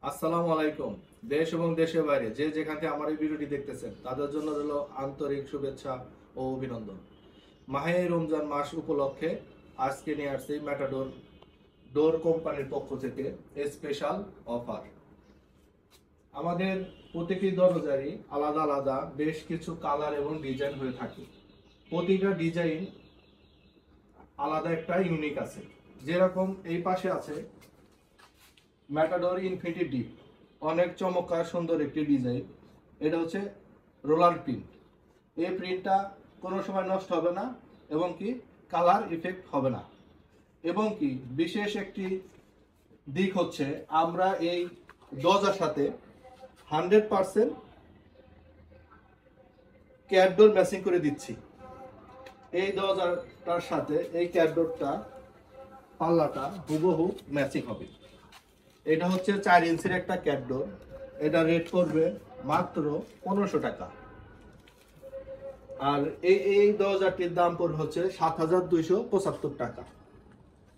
আসসালামু আলাইকুম। দেশ এবং দেশের বাইরে যে যেখান থেকে আমার এই ভিডিওটি দেখতেছেন তাদের জন্য রইল আন্তরিক শুভেচ্ছা ও অভিনন্দন। মাহে রমজান মাস উপলক্ষে আজকে নিয়ে আসছি ম্যাটাডোর ডোর কোম্পানির পক্ষ থেকে স্পেশাল অফার। আমাদের প্রতিটি দরজারই আলাদা আলাদা বেশ কিছু কালার এবং ডিজাইন হয়ে থাকে। প্রতিটা ডিজাইন আলাদা একটা ইউনিক আছে। যেরকম এই পাশে আছে ম্যাটাডোর ইনফিনিটি ডিপ, অনেক চমৎকার সুন্দর একটি ডিজাইন। এটা হচ্ছে রোলার প্রিন্ট। এই প্রিন্টটা কোনো সময় নষ্ট হবে না এবং কি কালার ইফেক্ট হবে না। এবং কি বিশেষ একটি দিক হচ্ছে আমরা এই দরজার সাথে 100% ক্যাটডোর ম্যাচিং করে দিচ্ছি। এই দরজাটার সাথে এই ক্যাটডোরটা পাল্লাটা হুবহু ম্যাচিং হবে। এটা হচ্ছে 4 ইঞ্চির একটা ক্যাটডোর। এটা রেট করবে মাত্র 1500 টাকা। আর এই দরজাটির দাম পড়বে হচ্ছে 7275 টাকা।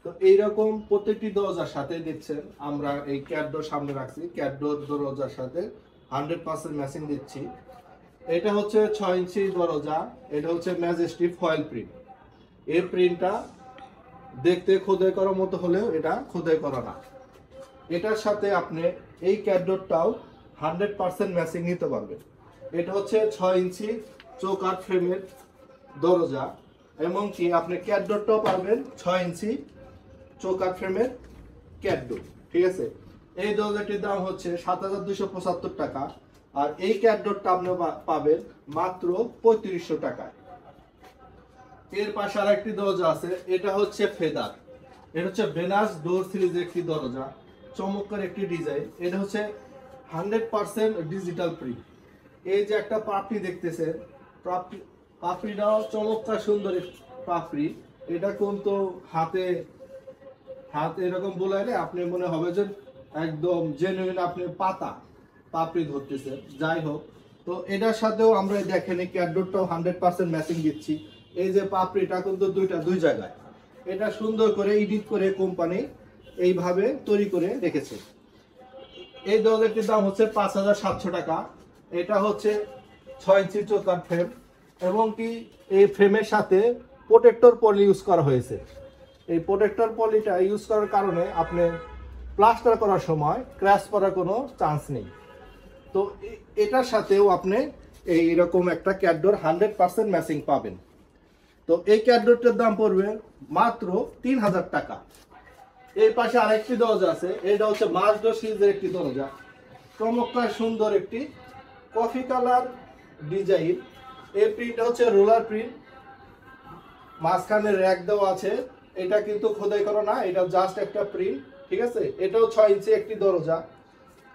তো এইরকম প্রত্যেকটি দরজার সাথে দেখছেন আমরা এই ক্যাটডোর সামনে রাখছি। ক্যাটডোর দরজার সাথে 100% ম্যাচিং দিচ্ছি। এটা হচ্ছে 6 ইঞ্চি দরজা। এটা হচ্ছে ম্যাজেস্টিক ফয়েল প্রিন্ট। এই প্রিন্টটা দেখতে খোদাই করার মতো হলেও এটা খোদাই করা না। এটার সাথে আপনি এই ক্যাটডোরটাও 100% ম্যাচিং নিতে পারবেন। এটা হচ্ছে 6 ইঞ্চি চৌকাঠ ফ্রেমের দরজা এবং কি আপনি ক্যাটডোরটাও পাবেন 6 ইঞ্চি চৌকাঠ ফ্রেমের ক্যাটডোর। ঠিক আছে, এই দরজাটির দাম হচ্ছে 7275 টাকা। আর এই ক্যাটডোরটা আপনি পাবেন মাত্র 3500 টাকায়। এর পাশে আরেকটি দরজা আছে, এটা হচ্ছে ফেদার। এটা হচ্ছে ভেনাস ডোর সিরিজের একটি দরজা, চমৎকার একটি ডিজাইন। এটা হচ্ছে 100% ডিজিটাল প্রিন্ট। এই যে একটা পাপড়ি দেখতেছেন, পাপড়িটাও চমৎকার সুন্দর পাপড়ি। এটা কিন্তু হাত এরকম বোলাইলে আপনি মনে হবে যে একদম জেনুইন আপনি পাপড়ি ধরতেছেন। যাই হোক, তো এটার সাথেও আমরা দেখেন এই ক্যাটডোরটাও 100% ম্যাচিং দিচ্ছি। এই যে পাপড়িটা কিন্তু দুই জায়গায়। এটা সুন্দর করে এডিট করে কোম্পানি এইভাবে তৈরি করে রেখেছে। এই দরজাটির দাম হচ্ছে 5700 টাকা। এটা হচ্ছে 6 ইঞ্চি চৌকাঠ ফ্রেম এবং কি এই ফ্রেমের সাথে প্রোটেক্টর পলি ইউজ করা হয়েছে। এই প্রোটেক্টর পলিটা ইউজ করার কারণে আপনি প্লাস্টার করার সময় ক্র্যাশ করার কোনো চান্স নেই। তো এটার সাথেও আপনি এইরকম একটা ক্যাটডোর 100% ম্যাচিং পাবেন। তো এই ক্যাটডোরটার দাম পড়বে মাত্র 3000 টাকা। এই পাশে আরেকটি দরজা আছে, এটা হচ্ছে মাসডোর সিরিজের একটি দরজা। চমৎকার সুন্দর একটি কফি কালার ডিজাইন। এই প্রিন্টটা হচ্ছে রোলার প্রিন্ট, মাঝখানে র্যাক দেওয়া আছে। এটা কিন্তু খোদাই করা না, এটা জাস্ট একটা প্রিন্ট। ঠিক আছে, এটাও 6 ইঞ্চি একটি দরজা,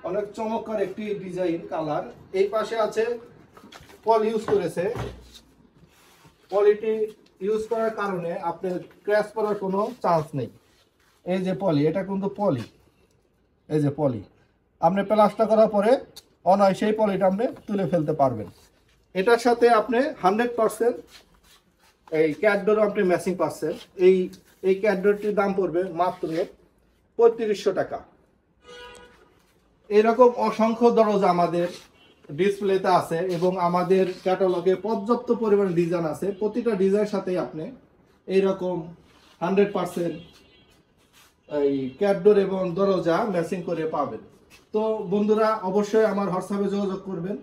অনেক চমৎকার একটি ডিজাইন কালার। এই পাশে আছে পলি ইউজ করেছে। পলিটি ইউজ করার কারণে আপনার ক্র্যাশ করার কোনো চান্স নেই। এই যে পলি, এটা কিন্তু পলি, এই যে পলি আপনি প্লাস্টার করার পরে অনায়াসে সেই পলিটা আপনি তুলে ফেলতে পারবেন। এটার সাথে আপনি 100% এই ক্যাটডোর আপনি ম্যাচিং পাচ্ছেন। এই ক্যাটডোরটির দাম পড়বে মাত্র 3500 টাকা। এরকম অসংখ্য দরজা আমাদের ডিসপ্লেতে আছে এবং আমাদের ক্যাটালগে পর্যাপ্ত পরিমাণে ডিজাইন আছে। প্রতিটা ডিজাইনের সাথে আপনি এইরকম 100% এই ক্যাটডোর এবং দরজা ম্যাচিং করে পাবেন। তো বন্ধুরা অবশ্যই আমার হোয়াটসঅ্যাপে যোগাযোগ করবেন।